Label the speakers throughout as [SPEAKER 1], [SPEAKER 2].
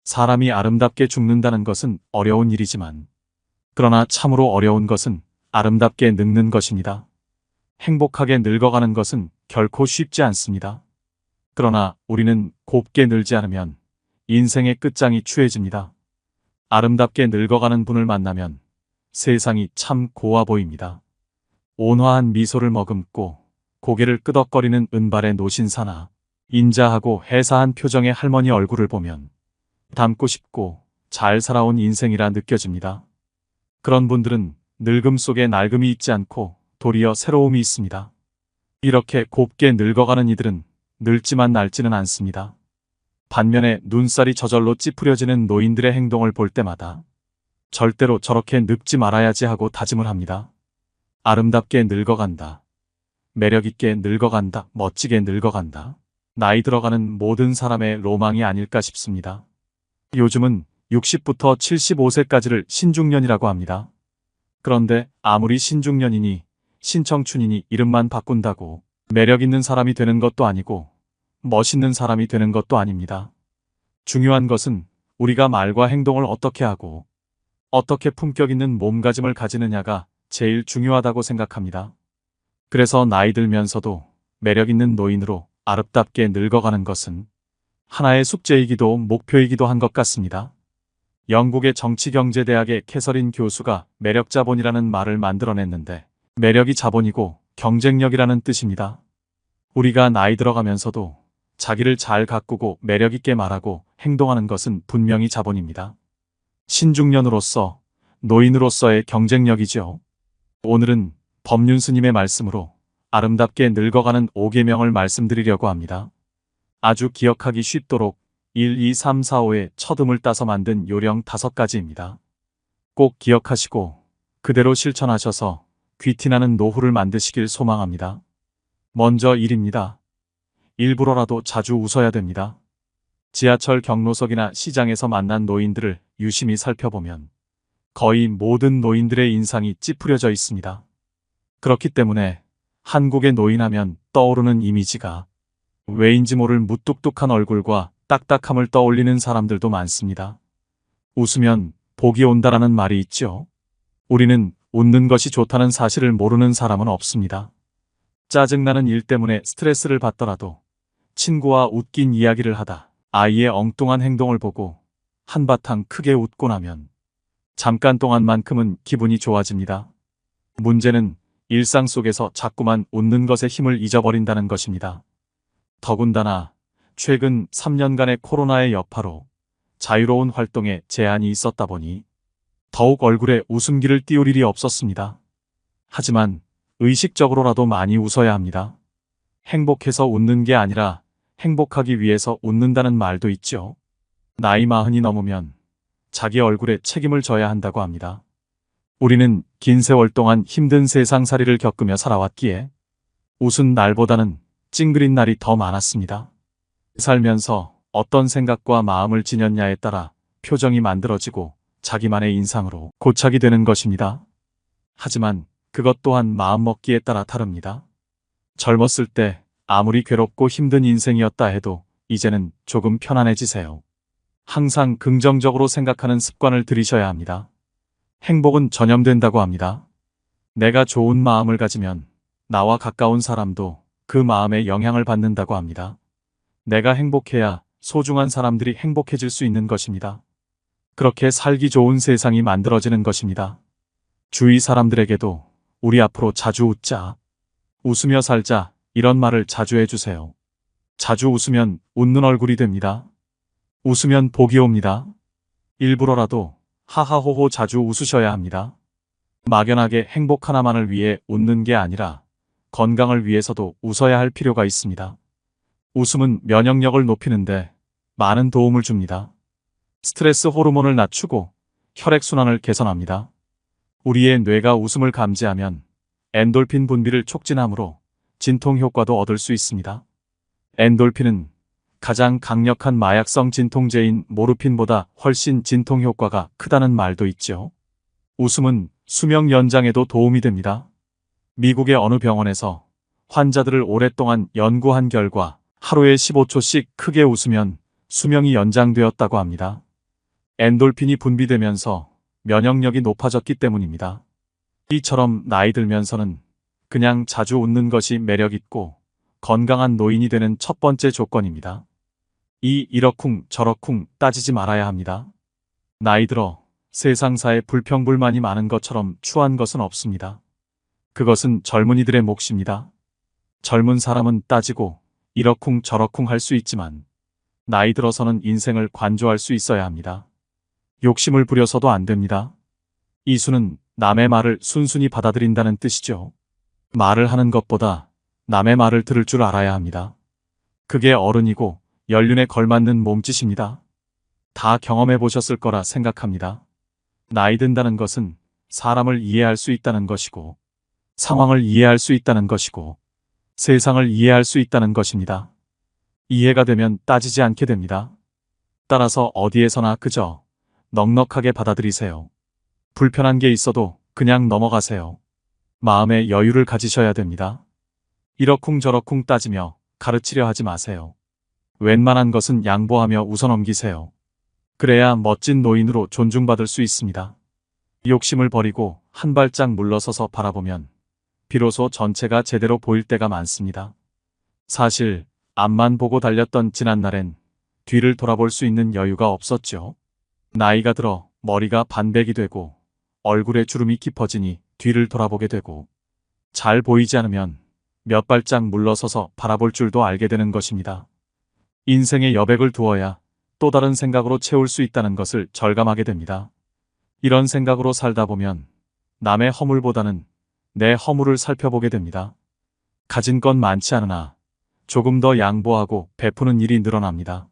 [SPEAKER 1] 사람이 아름답게 죽는다는 것은 어려운 일이지만, 그러나 참으로 어려운 것은 아름답게 늙는 것입니다. 행복하게 늙어가는 것은 결코 쉽지 않습니다. 그러나 우리는 곱게 늙지 않으면 인생의 끝장이 추해집니다. 아름답게 늙어가는 분을 만나면 세상이 참 고와 보입니다. 온화한 미소를 머금고 고개를 끄덕거리는 은발의 노신사나 인자하고 해사한 표정의 할머니 얼굴을 보면 닮고 싶고 잘 살아온 인생이라 느껴집니다. 그런 분들은 늙음 속에 낡음이 있지 않고 도리어 새로움이 있습니다. 이렇게 곱게 늙어가는 이들은 늙지만 낡지는 않습니다. 반면에 눈살이 저절로 찌푸려지는 노인들의 행동을 볼 때마다 절대로 저렇게 늙지 말아야지 하고 다짐을 합니다. 아름답게 늙어간다. 매력있게 늙어간다. 멋지게 늙어간다. 나이 들어가는 모든 사람의 로망이 아닐까 싶습니다. 요즘은 60부터 75세까지를 신중년이라고 합니다. 그런데 아무리 신중년이니 신청춘이니 이름만 바꾼다고 매력 있는 사람이 되는 것도 아니고 멋있는 사람이 되는 것도 아닙니다. 중요한 것은 우리가 말과 행동을 어떻게 하고 어떻게 품격 있는 몸가짐을 가지느냐가 제일 중요하다고 생각합니다. 그래서 나이 들면서도 매력 있는 노인으로 아름답게 늙어가는 것은 하나의 숙제이기도 목표이기도 한 것 같습니다. 영국의 정치경제대학의 캐서린 교수가 매력자본이라는 말을 만들어냈는데, 매력이 자본이고 경쟁력이라는 뜻입니다. 우리가 나이 들어가면서도 자기를 잘 가꾸고 매력있게 말하고 행동하는 것은 분명히 자본입니다. 신중년으로서, 노인으로서의 경쟁력이죠. 오늘은 법륜 스님의 말씀으로 아름답게 늙어가는 5계명을 말씀드리려고 합니다. 아주 기억하기 쉽도록 1, 2, 3, 4, 5의 첫음을 따서 만든 요령 5가지입니다. 꼭 기억하시고 그대로 실천하셔서 귀티나는 노후를 만드시길 소망합니다. 먼저 1입니다. 일부러라도 자주 웃어야 됩니다. 지하철 경로석이나 시장에서 만난 노인들을 유심히 살펴보면 거의 모든 노인들의 인상이 찌푸려져 있습니다. 그렇기 때문에 한국의 노인하면 떠오르는 이미지가 왜인지 모를 무뚝뚝한 얼굴과 딱딱함을 떠올리는 사람들도 많습니다. 웃으면 복이 온다라는 말이 있죠. 우리는 웃는 것이 좋다는 사실을 모르는 사람은 없습니다. 짜증나는 일 때문에 스트레스를 받더라도 친구와 웃긴 이야기를 하다 아이의 엉뚱한 행동을 보고 한바탕 크게 웃고 나면 잠깐 동안만큼은 기분이 좋아집니다. 문제는 일상 속에서 자꾸만 웃는 것에 힘을 잊어버린다는 것입니다. 더군다나 최근 3년간의 코로나의 여파로 자유로운 활동에 제한이 있었다 보니 더욱 얼굴에 웃음기를 띄울 일이 없었습니다. 하지만 의식적으로라도 많이 웃어야 합니다. 행복해서 웃는 게 아니라 행복하기 위해서 웃는다는 말도 있죠. 나이 40이 넘으면 자기 얼굴에 책임을 져야 한다고 합니다. 우리는 긴 세월 동안 힘든 세상살이를 겪으며 살아왔기에 웃은 날보다는 찡그린 날이 더 많았습니다. 살면서 어떤 생각과 마음을 지녔냐에 따라 표정이 만들어지고 자기만의 인상으로 고착이 되는 것입니다. 하지만 그것 또한 마음먹기에 따라 다릅니다. 젊었을 때 아무리 괴롭고 힘든 인생이었다 해도 이제는 조금 편안해지세요. 항상 긍정적으로 생각하는 습관을 들이셔야 합니다. 행복은 전염된다고 합니다. 내가 좋은 마음을 가지면 나와 가까운 사람도 그 마음에 영향을 받는다고 합니다. 내가 행복해야 소중한 사람들이 행복해질 수 있는 것입니다. 그렇게 살기 좋은 세상이 만들어지는 것입니다. 주위 사람들에게도 우리 앞으로 자주 웃자, 웃으며 살자 이런 말을 자주 해주세요. 자주 웃으면 웃는 얼굴이 됩니다. 웃으면 복이 옵니다. 일부러라도 하하호호 자주 웃으셔야 합니다. 막연하게 행복 하나만을 위해 웃는 게 아니라 건강을 위해서도 웃어야 할 필요가 있습니다. 웃음은 면역력을 높이는데 많은 도움을 줍니다. 스트레스 호르몬을 낮추고 혈액순환을 개선합니다. 우리의 뇌가 웃음을 감지하면 엔돌핀 분비를 촉진하므로 진통 효과도 얻을 수 있습니다. 엔돌핀은 가장 강력한 마약성 진통제인 모르핀보다 훨씬 진통 효과가 크다는 말도 있죠. 웃음은 수명 연장에도 도움이 됩니다. 미국의 어느 병원에서 환자들을 오랫동안 연구한 결과 하루에 15초씩 크게 웃으면 수명이 연장되었다고 합니다. 엔돌핀이 분비되면서 면역력이 높아졌기 때문입니다. 이처럼 나이 들면서는 그냥 자주 웃는 것이 매력있고 건강한 노인이 되는 첫 번째 조건입니다. 이러쿵 저러쿵 따지지 말아야 합니다. 나이 들어 세상사에 불평불만이 많은 것처럼 추한 것은 없습니다. 그것은 젊은이들의 몫입니다. 젊은 사람은 따지고 이러쿵 저러쿵 할 수 있지만 나이 들어서는 인생을 관조할 수 있어야 합니다. 욕심을 부려서도 안 됩니다. 이수는 남의 말을 순순히 받아들인다는 뜻이죠. 말을 하는 것보다 남의 말을 들을 줄 알아야 합니다. 그게 어른이고 연륜에 걸맞는 몸짓입니다. 다 경험해 보셨을 거라 생각합니다. 나이 든다는 것은 사람을 이해할 수 있다는 것이고, 상황을 이해할 수 있다는 것이고, 세상을 이해할 수 있다는 것입니다. 이해가 되면 따지지 않게 됩니다. 따라서 어디에서나 그저 넉넉하게 받아들이세요. 불편한 게 있어도 그냥 넘어가세요. 마음의 여유를 가지셔야 됩니다. 이러쿵저러쿵 따지며 가르치려 하지 마세요. 웬만한 것은 양보하며 웃어넘기세요. 그래야 멋진 노인으로 존중받을 수 있습니다. 욕심을 버리고 한 발짝 물러서서 바라보면 비로소 전체가 제대로 보일 때가 많습니다. 사실 앞만 보고 달렸던 지난날엔 뒤를 돌아볼 수 있는 여유가 없었죠. 나이가 들어 머리가 반백이 되고 얼굴에 주름이 깊어지니 뒤를 돌아보게 되고 잘 보이지 않으면 몇 발짝 물러서서 바라볼 줄도 알게 되는 것입니다. 인생에 여백을 두어야 또 다른 생각으로 채울 수 있다는 것을 절감하게 됩니다. 이런 생각으로 살다 보면 남의 허물보다는 내 허물을 살펴보게 됩니다. 가진 건 많지 않으나 조금 더 양보하고 베푸는 일이 늘어납니다.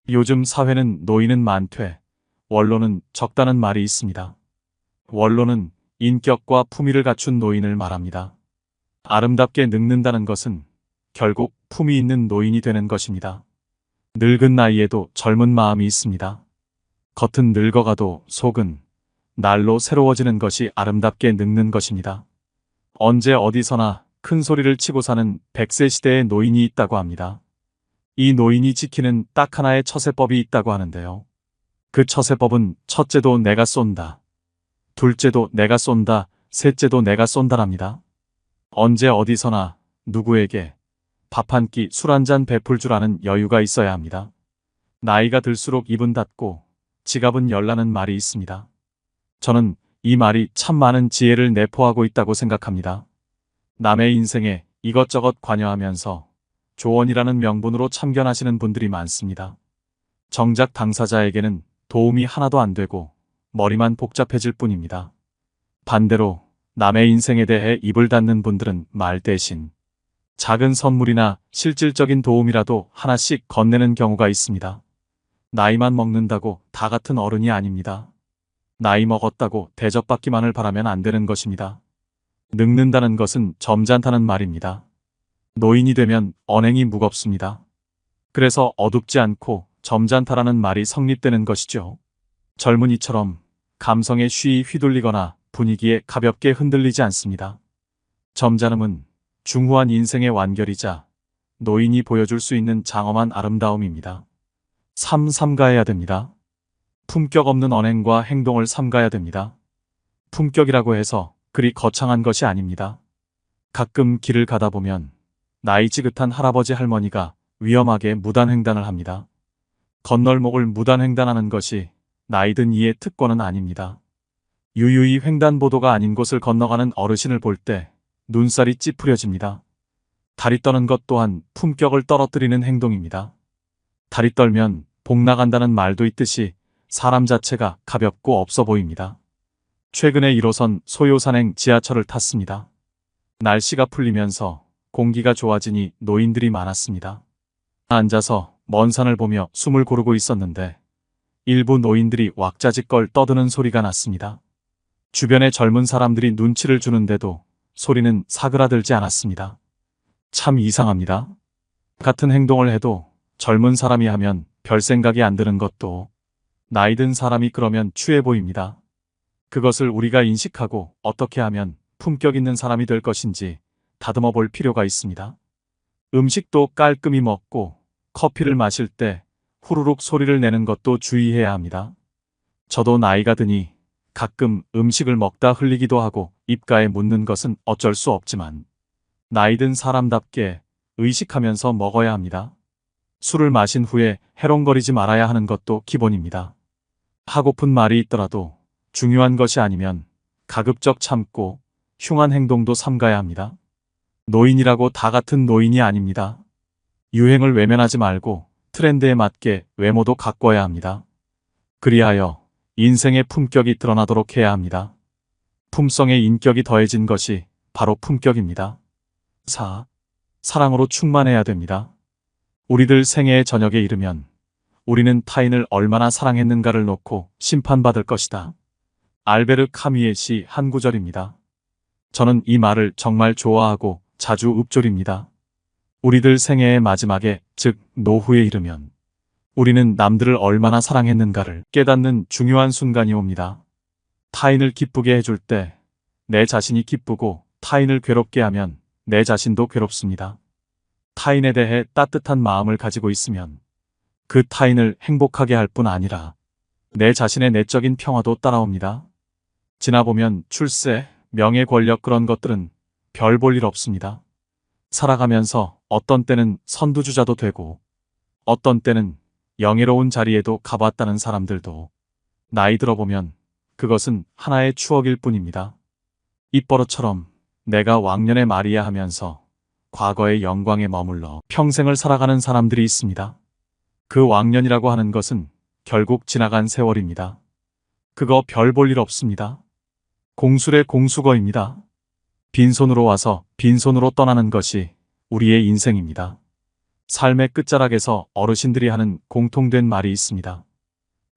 [SPEAKER 1] 요즘 사회는 노인은 많되 원로는 적다는 말이 있습니다. 원로는 인격과 품위를 갖춘 노인을 말합니다. 아름답게 늙는다는 것은 결국 품위 있는 노인이 되는 것입니다. 늙은 나이에도 젊은 마음이 있습니다. 겉은 늙어가도 속은 날로 새로워지는 것이 아름답게 늙는 것입니다. 언제 어디서나 큰 소리를 치고 사는 100세 시대의 노인이 있다고 합니다. 이 노인이 지키는 딱 하나의 처세법이 있다고 하는데요. 그 처세법은 첫째도 내가 쏜다. 둘째도 내가 쏜다. 셋째도 내가 쏜다랍니다. 언제 어디서나 누구에게 밥 한 끼 술 한 잔 베풀 줄 아는 여유가 있어야 합니다. 나이가 들수록 입은 닫고 지갑은 열라는 말이 있습니다. 저는 이 말이 참 많은 지혜를 내포하고 있다고 생각합니다. 남의 인생에 이것저것 관여하면서 조언이라는 명분으로 참견하시는 분들이 많습니다. 정작 당사자에게는 도움이 하나도 안 되고 머리만 복잡해질 뿐입니다. 반대로 남의 인생에 대해 입을 닫는 분들은 말 대신 작은 선물이나 실질적인 도움이라도 하나씩 건네는 경우가 있습니다. 나이만 먹는다고 다 같은 어른이 아닙니다. 나이 먹었다고 대접받기만을 바라면 안 되는 것입니다. 늙는다는 것은 점잖다는 말입니다. 노인이 되면 언행이 무겁습니다. 그래서 어둡지 않고 점잖다라는 말이 성립되는 것이죠. 젊은이처럼 감성에 쉬이 휘둘리거나 분위기에 가볍게 흔들리지 않습니다. 점잖음은 중후한 인생의 완결이자 노인이 보여줄 수 있는 장엄한 아름다움입니다. 삼가해야 됩니다. 품격 없는 언행과 행동을 삼가야 됩니다. 품격이라고 해서 그리 거창한 것이 아닙니다. 가끔 길을 가다 보면 나이 지긋한 할아버지 할머니가 위험하게 무단횡단을 합니다. 건널목을 무단횡단하는 것이 나이든 이의 특권은 아닙니다. 유유히 횡단보도가 아닌 곳을 건너가는 어르신을 볼 때 눈살이 찌푸려집니다. 다리 떠는 것 또한 품격을 떨어뜨리는 행동입니다. 다리 떨면 복 나간다는 말도 있듯이 사람 자체가 가볍고 없어 보입니다. 최근에 1호선 소요산행 지하철을 탔습니다. 날씨가 풀리면서 공기가 좋아지니 노인들이 많았습니다. 앉아서 먼 산을 보며 숨을 고르고 있었는데 일부 노인들이 왁자지껄 떠드는 소리가 났습니다. 주변의 젊은 사람들이 눈치를 주는데도 소리는 사그라들지 않았습니다. 참 이상합니다. 같은 행동을 해도 젊은 사람이 하면 별 생각이 안 드는 것도 나이 든 사람이 그러면 추해 보입니다. 그것을 우리가 인식하고 어떻게 하면 품격 있는 사람이 될 것인지 다듬어 볼 필요가 있습니다. 음식도 깔끔히 먹고 커피를 마실 때 후루룩 소리를 내는 것도 주의해야 합니다. 저도 나이가 드니 가끔 음식을 먹다 흘리기도 하고 입가에 묻는 것은 어쩔 수 없지만 나이 든 사람답게 의식하면서 먹어야 합니다. 술을 마신 후에 해롱거리지 말아야 하는 것도 기본입니다. 하고픈 말이 있더라도 중요한 것이 아니면 가급적 참고 흉한 행동도 삼가야 합니다. 노인이라고 다 같은 노인이 아닙니다. 유행을 외면하지 말고 트렌드에 맞게 외모도 가꿔야 합니다. 그리하여 인생의 품격이 드러나도록 해야 합니다. 품성에 인격이 더해진 것이 바로 품격입니다. 4. 사랑으로 충만해야 됩니다. 우리들 생애의 저녁에 이르면 우리는 타인을 얼마나 사랑했는가를 놓고 심판받을 것이다. 알베르 카뮈의 시 한 구절입니다. 저는 이 말을 정말 좋아하고 자주 읊조립니다. 우리들 생애의 마지막에, 즉 노후에 이르면 우리는 남들을 얼마나 사랑했는가를 깨닫는 중요한 순간이 옵니다. 타인을 기쁘게 해줄 때 내 자신이 기쁘고 타인을 괴롭게 하면 내 자신도 괴롭습니다. 타인에 대해 따뜻한 마음을 가지고 있으면 그 타인을 행복하게 할 뿐 아니라 내 자신의 내적인 평화도 따라옵니다. 지나보면 출세, 명예, 권력 그런 것들은 별 볼 일 없습니다. 살아가면서 어떤 때는 선두주자도 되고 어떤 때는 영예로운 자리에도 가봤다는 사람들도 나이 들어보면 그것은 하나의 추억일 뿐입니다. 입버릇처럼 내가 왕년에 말이야 하면서 과거의 영광에 머물러 평생을 살아가는 사람들이 있습니다. 그 왕년이라고 하는 것은 결국 지나간 세월입니다. 그거 별 볼 일 없습니다. 공술의 공수거입니다. 빈손으로 와서 빈손으로 떠나는 것이 우리의 인생입니다. 삶의 끝자락에서 어르신들이 하는 공통된 말이 있습니다.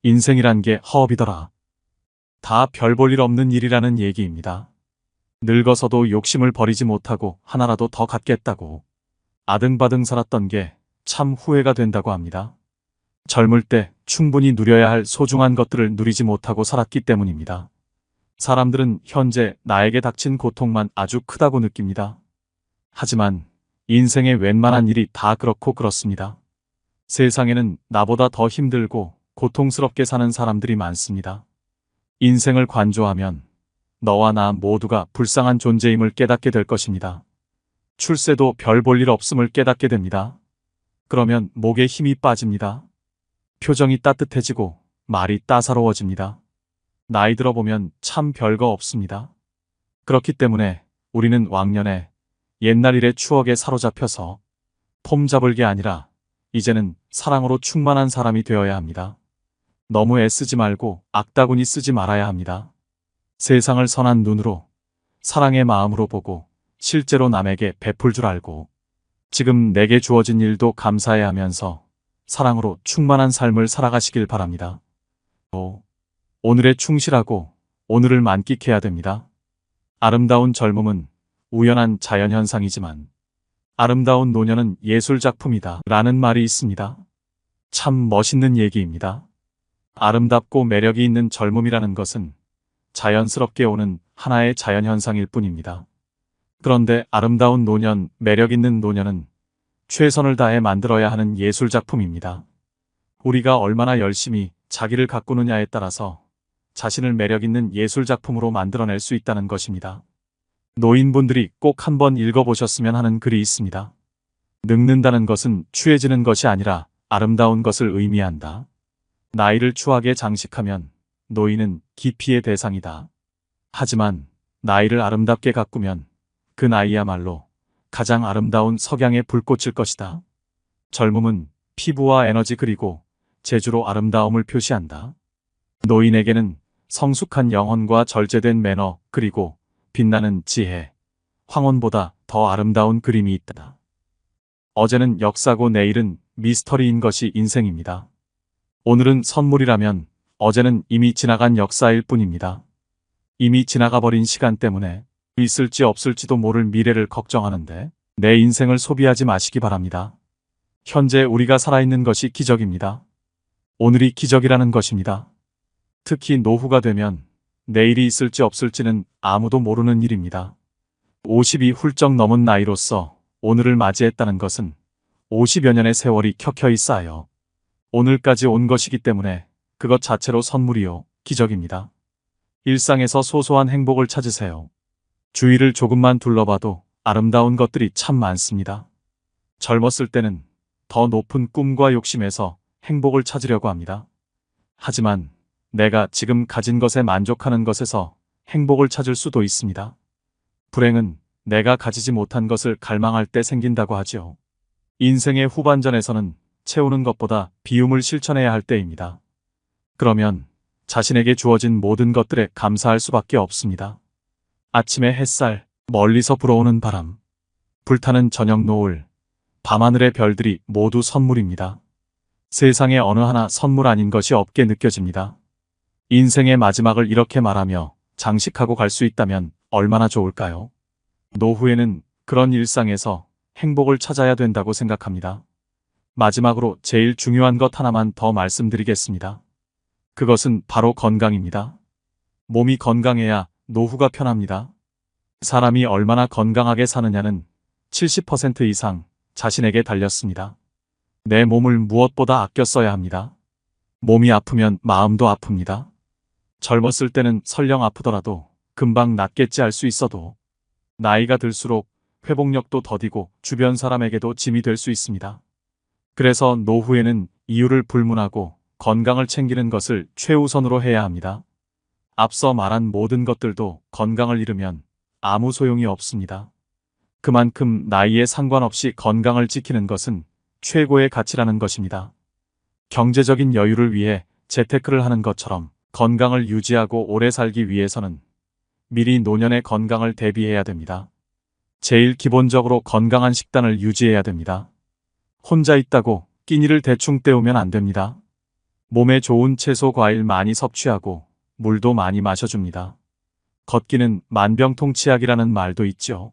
[SPEAKER 1] 인생이란 게 허업이더라. 다 별 볼 일 없는 일이라는 얘기입니다. 늙어서도 욕심을 버리지 못하고 하나라도 더 갖겠다고 아등바등 살았던 게 참 후회가 된다고 합니다. 젊을 때 충분히 누려야 할 소중한 것들을 누리지 못하고 살았기 때문입니다. 사람들은 현재 나에게 닥친 고통만 아주 크다고 느낍니다. 하지만 인생의 웬만한 일이 다 그렇고 그렇습니다. 세상에는 나보다 더 힘들고 고통스럽게 사는 사람들이 많습니다. 인생을 관조하면 너와 나 모두가 불쌍한 존재임을 깨닫게 될 것입니다. 출세도 별 볼 일 없음을 깨닫게 됩니다. 그러면 목에 힘이 빠집니다. 표정이 따뜻해지고 말이 따사로워집니다. 나이 들어보면 참 별거 없습니다. 그렇기 때문에 우리는 왕년에 옛날 일의 추억에 사로잡혀서 폼 잡을 게 아니라 이제는 사랑으로 충만한 사람이 되어야 합니다. 너무 애쓰지 말고 악다구니 쓰지 말아야 합니다. 세상을 선한 눈으로 사랑의 마음으로 보고 실제로 남에게 베풀 줄 알고 지금 내게 주어진 일도 감사해 하면서 사랑으로 충만한 삶을 살아가시길 바랍니다. 오늘에 충실하고 오늘을 만끽해야 됩니다. 아름다운 젊음은 우연한 자연현상이지만 아름다운 노년은 예술작품이다 라는 말이 있습니다. 참 멋있는 얘기입니다. 아름답고 매력이 있는 젊음이라는 것은 자연스럽게 오는 하나의 자연현상일 뿐입니다. 그런데 아름다운 노년, 매력 있는 노년은 최선을 다해 만들어야 하는 예술작품입니다. 우리가 얼마나 열심히 자기를 가꾸느냐에 따라서 자신을 매력 있는 예술작품으로 만들어낼 수 있다는 것입니다. 노인분들이 꼭 한번 읽어보셨으면 하는 글이 있습니다. 늙는다는 것은 추해지는 것이 아니라 아름다운 것을 의미한다. 나이를 추하게 장식하면 노인은 기피의 대상이다. 하지만 나이를 아름답게 가꾸면 그 나이야말로 가장 아름다운 석양의 불꽃일 것이다. 젊음은 피부와 에너지 그리고 재주로 아름다움을 표시한다. 노인에게는 성숙한 영혼과 절제된 매너 그리고 빛나는 지혜, 황혼보다 더 아름다운 그림이 있다. 어제는 역사고 내일은 미스터리인 것이 인생입니다. 오늘은 선물이라면 어제는 이미 지나간 역사일 뿐입니다. 이미 지나가버린 시간 때문에 있을지 없을지도 모를 미래를 걱정하는데 내 인생을 소비하지 마시기 바랍니다. 현재 우리가 살아있는 것이 기적입니다. 오늘이 기적이라는 것입니다. 특히 노후가 되면 내일이 있을지 없을지는 아무도 모르는 일입니다. 50이 훌쩍 넘은 나이로서 오늘을 맞이했다는 것은 50여 년의 세월이 켜켜이 쌓여 오늘까지 온 것이기 때문에 그것 자체로 선물이요, 기적입니다. 일상에서 소소한 행복을 찾으세요. 주위를 조금만 둘러봐도 아름다운 것들이 참 많습니다. 젊었을 때는 더 높은 꿈과 욕심에서 행복을 찾으려고 합니다. 하지만 내가 지금 가진 것에 만족하는 것에서 행복을 찾을 수도 있습니다. 불행은 내가 가지지 못한 것을 갈망할 때 생긴다고 하죠. 인생의 후반전에서는 채우는 것보다 비움을 실천해야 할 때입니다. 그러면 자신에게 주어진 모든 것들에 감사할 수밖에 없습니다. 아침의 햇살, 멀리서 불어오는 바람, 불타는 저녁 노을, 밤하늘의 별들이 모두 선물입니다. 세상에 어느 하나 선물 아닌 것이 없게 느껴집니다. 인생의 마지막을 이렇게 말하며 장식하고 갈 수 있다면 얼마나 좋을까요? 노후에는 그런 일상에서 행복을 찾아야 된다고 생각합니다. 마지막으로 제일 중요한 것 하나만 더 말씀드리겠습니다. 그것은 바로 건강입니다. 몸이 건강해야 노후가 편합니다. 사람이 얼마나 건강하게 사느냐는 70% 이상 자신에게 달렸습니다. 내 몸을 무엇보다 아껴 써야 합니다. 몸이 아프면 마음도 아픕니다. 젊었을 때는 설령 아프더라도 금방 낫겠지 알 수 있어도 나이가 들수록 회복력도 더디고 주변 사람에게도 짐이 될 수 있습니다. 그래서 노후에는 이유를 불문하고 건강을 챙기는 것을 최우선으로 해야 합니다. 앞서 말한 모든 것들도 건강을 잃으면 아무 소용이 없습니다. 그만큼 나이에 상관없이 건강을 지키는 것은 최고의 가치라는 것입니다. 경제적인 여유를 위해 재테크를 하는 것처럼 건강을 유지하고 오래 살기 위해서는 미리 노년의 건강을 대비해야 됩니다. 제일 기본적으로 건강한 식단을 유지해야 됩니다. 혼자 있다고 끼니를 대충 때우면 안 됩니다. 몸에 좋은 채소, 과일 많이 섭취하고 물도 많이 마셔줍니다. 걷기는 만병통치약이라는 말도 있죠.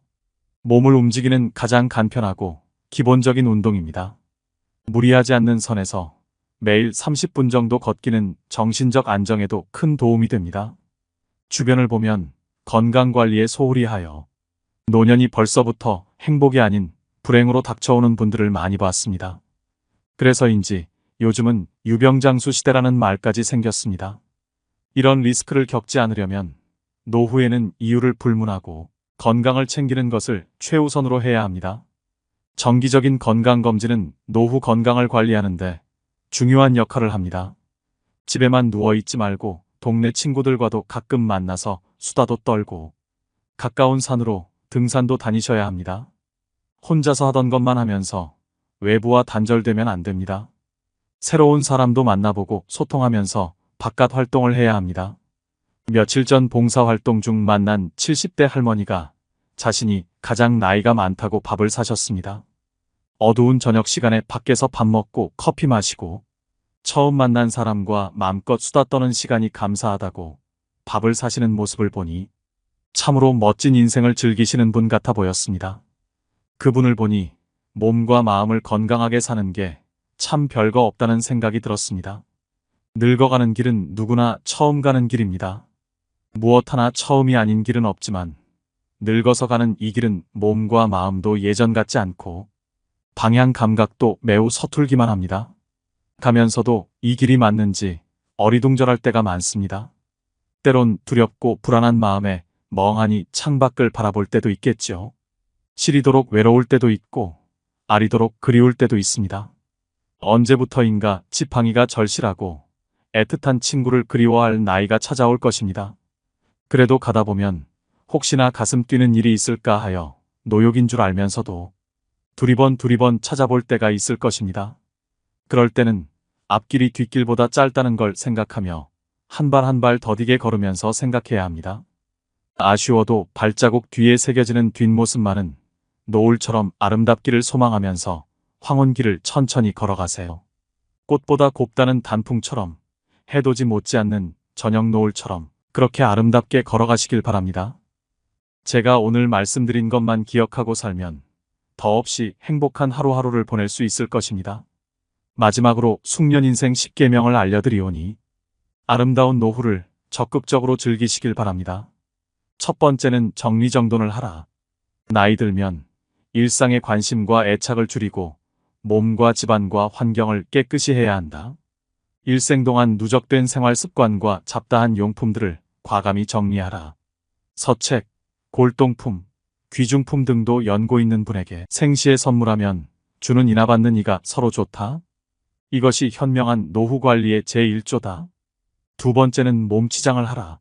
[SPEAKER 1] 몸을 움직이는 가장 간편하고 기본적인 운동입니다. 무리하지 않는 선에서 매일 30분 정도 걷기는 정신적 안정에도 큰 도움이 됩니다. 주변을 보면 건강관리에 소홀히 하여 노년이 벌써부터 행복이 아닌 불행으로 닥쳐오는 분들을 많이 봤습니다. 그래서인지 요즘은 유병장수 시대라는 말까지 생겼습니다. 이런 리스크를 겪지 않으려면 노후에는 이유를 불문하고 건강을 챙기는 것을 최우선으로 해야 합니다. 정기적인 건강검진은 노후 건강을 관리하는데 중요한 역할을 합니다. 집에만 누워있지 말고 동네 친구들과도 가끔 만나서 수다도 떨고 가까운 산으로 등산도 다니셔야 합니다. 혼자서 하던 것만 하면서 외부와 단절되면 안 됩니다. 새로운 사람도 만나보고 소통하면서 바깥 활동을 해야 합니다. 며칠 전 봉사활동 중 만난 70대 할머니가 자신이 가장 나이가 많다고 밥을 사셨습니다. 어두운 저녁 시간에 밖에서 밥 먹고 커피 마시고 처음 만난 사람과 마음껏 수다 떠는 시간이 감사하다고 밥을 사시는 모습을 보니 참으로 멋진 인생을 즐기시는 분 같아 보였습니다. 그분을 보니 몸과 마음을 건강하게 사는 게 참 별거 없다는 생각이 들었습니다. 늙어가는 길은 누구나 처음 가는 길입니다. 무엇 하나 처음이 아닌 길은 없지만 늙어서 가는 이 길은 몸과 마음도 예전 같지 않고 방향 감각도 매우 서툴기만 합니다. 가면서도 이 길이 맞는지 어리둥절할 때가 많습니다. 때론 두렵고 불안한 마음에 멍하니 창밖을 바라볼 때도 있겠죠. 시리도록 외로울 때도 있고 아리도록 그리울 때도 있습니다. 언제부터인가 지팡이가 절실하고 애틋한 친구를 그리워할 나이가 찾아올 것입니다. 그래도 가다 보면 혹시나 가슴 뛰는 일이 있을까 하여 노욕인 줄 알면서도 두리번 찾아볼 때가 있을 것입니다. 그럴 때는 앞길이 뒷길보다 짧다는 걸 생각하며 한 발 한 발 더디게 걸으면서 생각해야 합니다. 아쉬워도 발자국 뒤에 새겨지는 뒷모습만은 노을처럼 아름답기를 소망하면서 황혼길을 천천히 걸어가세요. 꽃보다 곱다는 단풍처럼 해돋이 못지않는 저녁 노을처럼 그렇게 아름답게 걸어가시길 바랍니다. 제가 오늘 말씀드린 것만 기억하고 살면 더없이 행복한 하루하루를 보낼 수 있을 것입니다. 마지막으로 숙련인생 10계명을 알려드리오니 아름다운 노후를 적극적으로 즐기시길 바랍니다. 첫 번째는 정리정돈을 하라. 나이 들면 일상의 관심과 애착을 줄이고 몸과 집안과 환경을 깨끗이 해야 한다. 일생 동안 누적된 생활 습관과 잡다한 용품들을 과감히 정리하라. 서책, 골동품, 귀중품 등도 연고 있는 분에게 생시에 선물하면 주는 이나 받는 이가 서로 좋다. 이것이 현명한 노후 관리의 제1조다. 두 번째는 몸치장을 하라.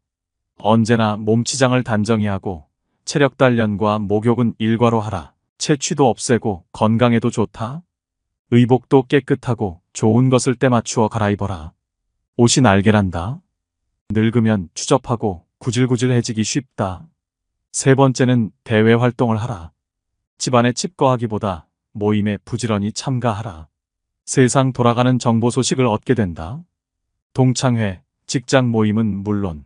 [SPEAKER 1] 언제나 몸치장을 단정히 하고 체력 단련과 목욕은 일과로 하라. 체취도 없애고 건강에도 좋다. 의복도 깨끗하고 좋은 것을 때 맞추어 갈아입어라. 옷이 날개란다. 늙으면 추접하고 구질구질해지기 쉽다. 세 번째는 대외 활동을 하라. 집안에 칩거하기보다 모임에 부지런히 참가하라. 세상 돌아가는 정보 소식을 얻게 된다. 동창회, 직장 모임은 물론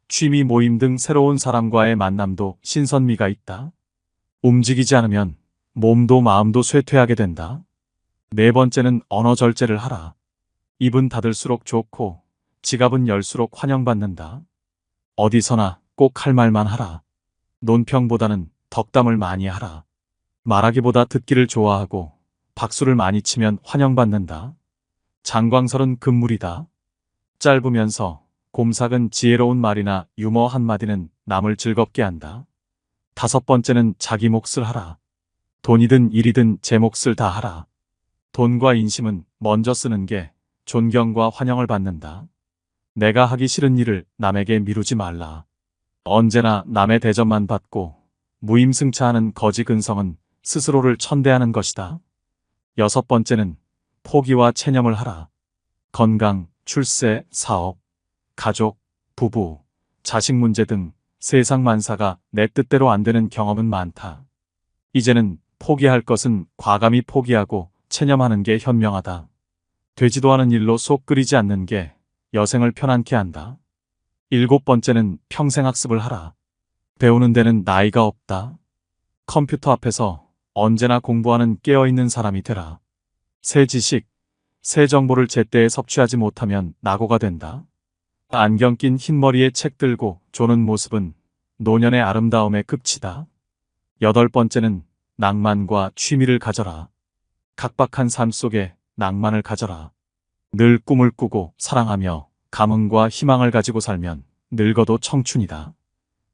[SPEAKER 1] 취미 모임 등 새로운 사람과의 만남도 신선미가 있다. 움직이지 않으면 몸도 마음도 쇠퇴하게 된다. 네 번째는 언어 절제를 하라. 입은 닫을수록 좋고 지갑은 열수록 환영받는다. 어디서나 꼭 할 말만 하라. 논평보다는 덕담을 많이 하라. 말하기보다 듣기를 좋아하고 박수를 많이 치면 환영받는다. 장광설은 금물이다. 짧으면서 곰삭은 지혜로운 말이나 유머 한마디는 남을 즐겁게 한다. 다섯 번째는 자기 몫을 하라. 돈이든 일이든 제 몫을 다 하라. 돈과 인심은 먼저 쓰는 게 존경과 환영을 받는다. 내가 하기 싫은 일을 남에게 미루지 말라. 언제나 남의 대접만 받고 무임승차하는 거지 근성은 스스로를 천대하는 것이다. 여섯 번째는 포기와 체념을 하라. 건강, 출세, 사업, 가족, 부부, 자식 문제 등 세상 만사가 내 뜻대로 안 되는 경험은 많다. 이제는 포기할 것은 과감히 포기하고 체념하는 게 현명하다. 되지도 않은 일로 속 끓이지 않는 게 여생을 편안케 한다. 일곱 번째는 평생 학습을 하라. 배우는 데는 나이가 없다. 컴퓨터 앞에서 언제나 공부하는 깨어있는 사람이 되라. 새 지식, 새 정보를 제때에 섭취하지 못하면 낙오가 된다. 안경 낀 흰머리에 책 들고 조는 모습은 노년의 아름다움의 끝이다. 여덟 번째는 낭만과 취미를 가져라. 각박한 삶 속에 낭만을 가져라. 늘 꿈을 꾸고 사랑하며 감흥과 희망을 가지고 살면 늙어도 청춘이다.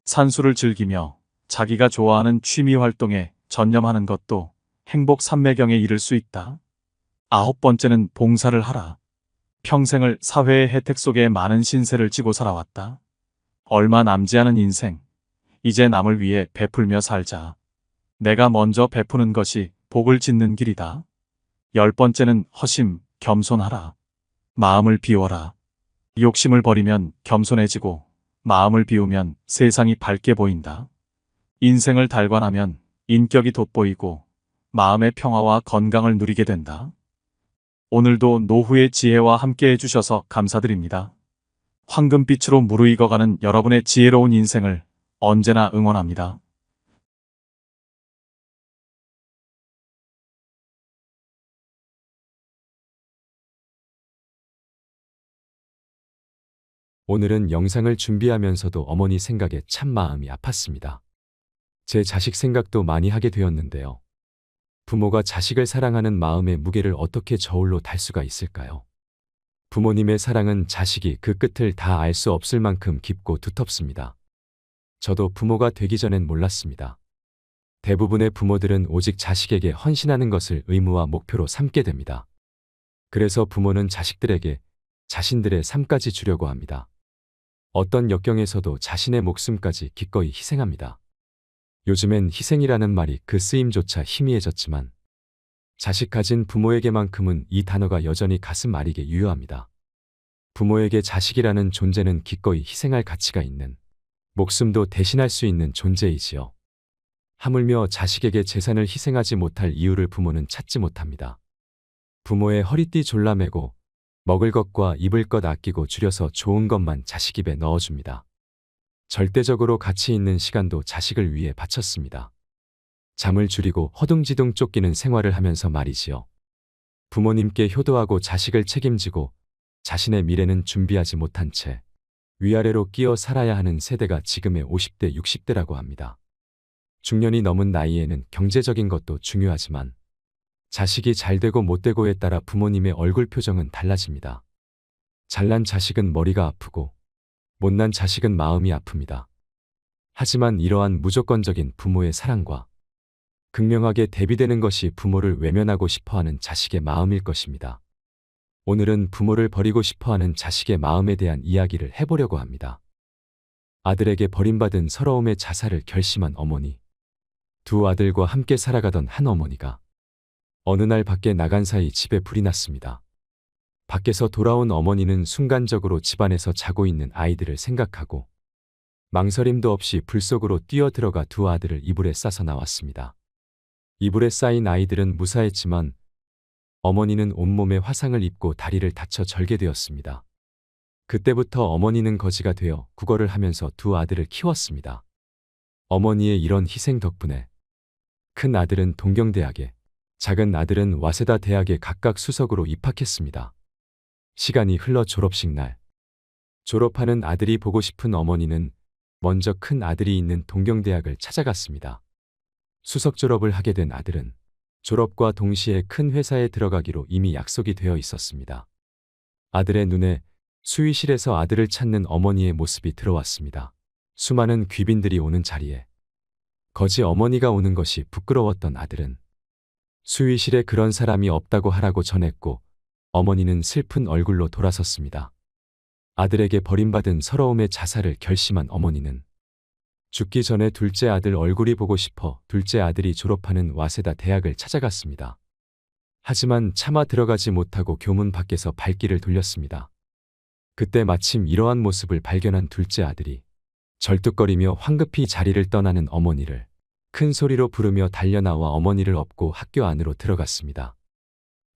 [SPEAKER 1] 산수를 즐기며 자기가 좋아하는 취미 활동에 전념하는 것도 행복 삼매경에 이를 수 있다. 아홉 번째는 봉사를 하라. 평생을 사회의 혜택 속에 많은 신세를 지고 살아왔다. 얼마 남지 않은 인생, 이제 남을 위해 베풀며 살자. 내가 먼저 베푸는 것이 복을 짓는 길이다. 열 번째는 허심, 겸손하라. 마음을 비워라. 욕심을 버리면 겸손해지고 마음을 비우면 세상이 밝게 보인다. 인생을 달관하면 인격이 돋보이고 마음의 평화와 건강을 누리게 된다. 오늘도 노후의 지혜와 함께 해주셔서 감사드립니다. 황금빛으로 무르익어가는 여러분의 지혜로운 인생을 언제나 응원합니다.
[SPEAKER 2] 오늘은 영상을 준비하면서도 어머니 생각에 참 마음이 아팠습니다. 제 자식 생각도 많이 하게 되었는데요. 부모가 자식을 사랑하는 마음의 무게를 어떻게 저울로 달 수가 있을까요? 부모님의 사랑은 자식이 그 끝을 다 알 수 없을 만큼 깊고 두텁습니다. 저도 부모가 되기 전엔 몰랐습니다. 대부분의 부모들은 오직 자식에게 헌신하는 것을 의무와 목표로 삼게 됩니다. 그래서 부모는 자식들에게 자신들의 삶까지 주려고 합니다. 어떤 역경에서도 자신의 목숨까지 기꺼이 희생합니다. 요즘엔 희생이라는 말이 그 쓰임조차 희미해졌지만 자식 가진 부모에게만큼은 이 단어가 여전히 가슴 아리게 유효합니다. 부모에게 자식이라는 존재는 기꺼이 희생할 가치가 있는, 목숨도 대신할 수 있는 존재이지요. 하물며 자식에게 재산을 희생하지 못할 이유를 부모는 찾지 못합니다. 부모의 허리띠 졸라매고 먹을 것과 입을 것 아끼고 줄여서 좋은 것만 자식 입에 넣어줍니다. 절대적으로 가치 있는 시간도 자식을 위해 바쳤습니다. 잠을 줄이고 허둥지둥 쫓기는 생활을 하면서 말이지요. 부모님께 효도하고 자식을 책임지고 자신의 미래는 준비하지 못한 채 위아래로 끼어 살아야 하는 세대가 지금의 50대, 60대라고 합니다. 중년이 넘은 나이에는 경제적인 것도 중요하지만 자식이 잘 되고 못 되고에 따라 부모님의 얼굴 표정은 달라집니다. 잘난 자식은 머리가 아프고 못난 자식은 마음이 아픕니다. 하지만 이러한 무조건적인 부모의 사랑과 극명하게 대비되는 것이 부모를 외면하고 싶어하는 자식의 마음일 것입니다. 오늘은 부모를 버리고 싶어하는 자식의 마음에 대한 이야기를 해보려고 합니다. 아들에게 버림받은 서러움의 자살을 결심한 어머니. 두 아들과 함께 살아가던 한 어머니가 어느 날 밖에 나간 사이 집에 불이 났습니다. 밖에서 돌아온 어머니는 순간적으로 집안에서 자고 있는 아이들을 생각하고 망설임도 없이 불 속으로 뛰어들어가 두 아들을 이불에 싸서 나왔습니다. 이불에 쌓인 아이들은 무사했지만 어머니는 온몸에 화상을 입고 다리를 다쳐 절개되었습니다. 그때부터 어머니는 거지가 되어 구걸을 하면서 두 아들을 키웠습니다. 어머니의 이런 희생 덕분에 큰 아들은 동경대학에, 작은 아들은 와세다 대학에 각각 수석으로 입학했습니다. 시간이 흘러 졸업식 날, 졸업하는 아들이 보고 싶은 어머니는 먼저 큰 아들이 있는 동경대학을 찾아갔습니다. 수석 졸업을 하게 된 아들은 졸업과 동시에 큰 회사에 들어가기로 이미 약속이 되어 있었습니다. 아들의 눈에 수의실에서 아들을 찾는 어머니의 모습이 들어왔습니다. 수많은 귀빈들이 오는 자리에 거지 어머니가 오는 것이 부끄러웠던 아들은 수의실에 그런 사람이 없다고 하라고 전했고 어머니는 슬픈 얼굴로 돌아섰습니다. 아들에게 버림받은 서러움의 자살을 결심한 어머니는 죽기 전에 둘째 아들 얼굴이 보고 싶어 둘째 아들이 졸업하는 와세다 대학을 찾아갔습니다. 하지만 차마 들어가지 못하고 교문 밖에서 발길을 돌렸습니다. 그때 마침 이러한 모습을 발견한 둘째 아들이 절뚝거리며 황급히 자리를 떠나는 어머니를 큰 소리로 부르며 달려나와 어머니를 업고 학교 안으로 들어갔습니다.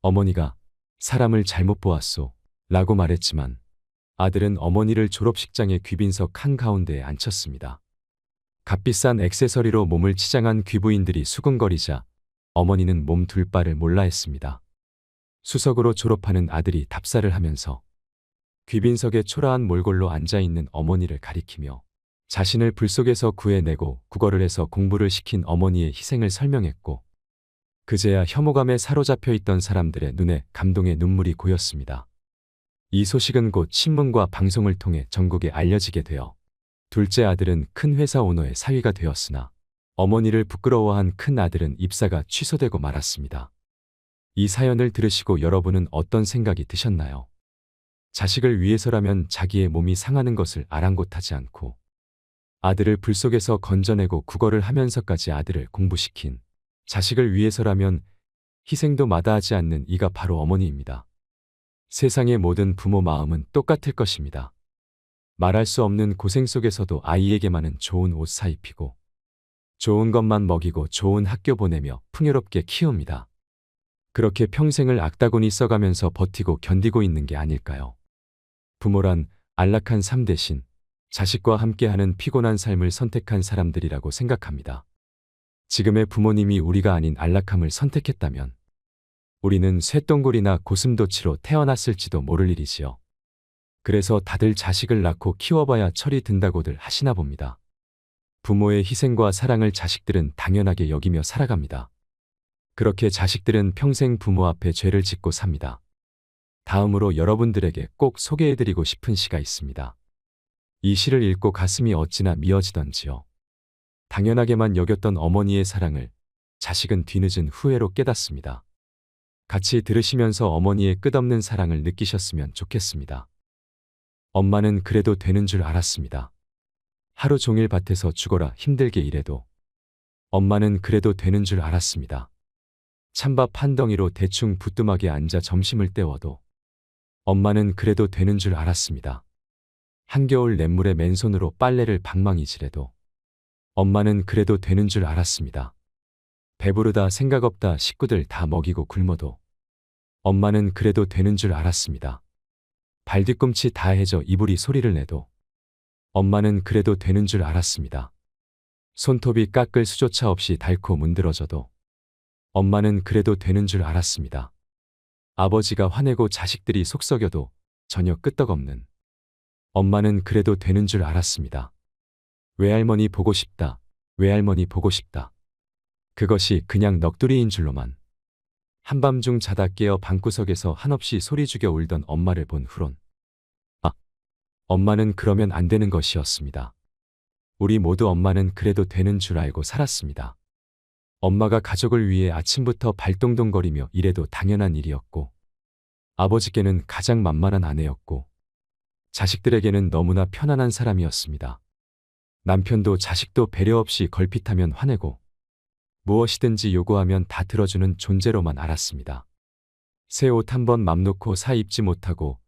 [SPEAKER 2] 어머니가 사람을 잘못 보았소 라고 말했지만 아들은 어머니를 졸업식장의 귀빈석 한가운데에 앉혔습니다. 값비싼 액세서리로 몸을 치장한 귀부인들이 수군거리자 어머니는 몸 둘 바를 몰라 했습니다. 수석으로 졸업하는 아들이 답사를 하면서 귀빈석에 초라한 몰골로 앉아있는 어머니를 가리키며 자신을 불 속에서 구해내고 구걸을 해서 공부를 시킨 어머니의 희생을 설명했고 그제야 혐오감에 사로잡혀 있던 사람들의 눈에 감동의 눈물이 고였습니다. 이 소식은 곧 신문과 방송을 통해 전국에 알려지게 되어 둘째 아들은 큰 회사 오너의 사위가 되었으나 어머니를 부끄러워한 큰 아들은 입사가 취소되고 말았습니다. 이 사연을 들으시고 여러분은 어떤 생각이 드셨나요? 자식을 위해서라면 자기의 몸이 상하는 것을 아랑곳하지 않고 아들을 불 속에서 건져내고 구걸을 하면서까지 아들을 공부시킨 자식을 위해서라면 희생도 마다하지 않는 이가 바로 어머니입니다. 세상의 모든 부모 마음은 똑같을 것입니다. 말할 수 없는 고생 속에서도 아이에게만은 좋은 옷 사입히고 좋은 것만 먹이고 좋은 학교 보내며 풍요롭게 키웁니다. 그렇게 평생을 악다구니 써가면서 버티고 견디고 있는 게 아닐까요? 부모란 안락한 삶 대신 자식과 함께하는 피곤한 삶을 선택한 사람들이라고 생각합니다. 지금의 부모님이 우리가 아닌 안락함을 선택했다면 우리는 쇠똥굴이나 고슴도치로 태어났을지도 모를 일이지요. 그래서 다들 자식을 낳고 키워봐야 철이 든다고들 하시나 봅니다. 부모의 희생과 사랑을 자식들은 당연하게 여기며 살아갑니다. 그렇게 자식들은 평생 부모 앞에 죄를 짓고 삽니다. 다음으로 여러분들에게 꼭 소개해드리고 싶은 시가 있습니다. 이 시를 읽고 가슴이 어찌나 미어지던지요. 당연하게만 여겼던 어머니의 사랑을 자식은 뒤늦은 후회로 깨닫습니다. 같이 들으시면서 어머니의 끝없는 사랑을 느끼셨으면 좋겠습니다. 엄마는 그래도 되는 줄 알았습니다. 하루 종일 밭에서 죽어라 힘들게 일해도 엄마는 그래도 되는 줄 알았습니다. 찬밥 한 덩이로 대충 부뚜막에 앉아 점심을 때워도 엄마는 그래도 되는 줄 알았습니다. 한겨울 냇물에 맨손으로 빨래를 방망이질해도 엄마는 그래도 되는 줄 알았습니다. 배부르다 생각 없다 식구들 다 먹이고 굶어도 엄마는 그래도 되는 줄 알았습니다. 발뒤꿈치 다 해져 이불이 소리를 내도 엄마는 그래도 되는 줄 알았습니다. 손톱이 깎을 수조차 없이 닳고 문드러져도 엄마는 그래도 되는 줄 알았습니다. 아버지가 화내고 자식들이 속썩여도 전혀 끄떡없는 엄마는 그래도 되는 줄 알았습니다. 외할머니 보고 싶다. 외할머니 보고 싶다. 그것이 그냥 넋두리인 줄로만 한밤중 자다 깨어 방구석에서 한없이 소리 죽여 울던 엄마를 본 후론 엄마는 그러면 안 되는 것이었습니다. 우리 모두 엄마는 그래도 되는 줄 알고 살았습니다. 엄마가 가족을 위해 아침부터 발동동거리며 일해도 당연한 일이었고, 아버지께는 가장 만만한 아내였고, 자식들에게는 너무나 편안한 사람이었습니다. 남편도 자식도 배려 없이 걸핏하면 화내고, 무엇이든지 요구하면 다 들어주는 존재로만 알았습니다. 새 옷 한 번 맘 놓고 사 입지 못하고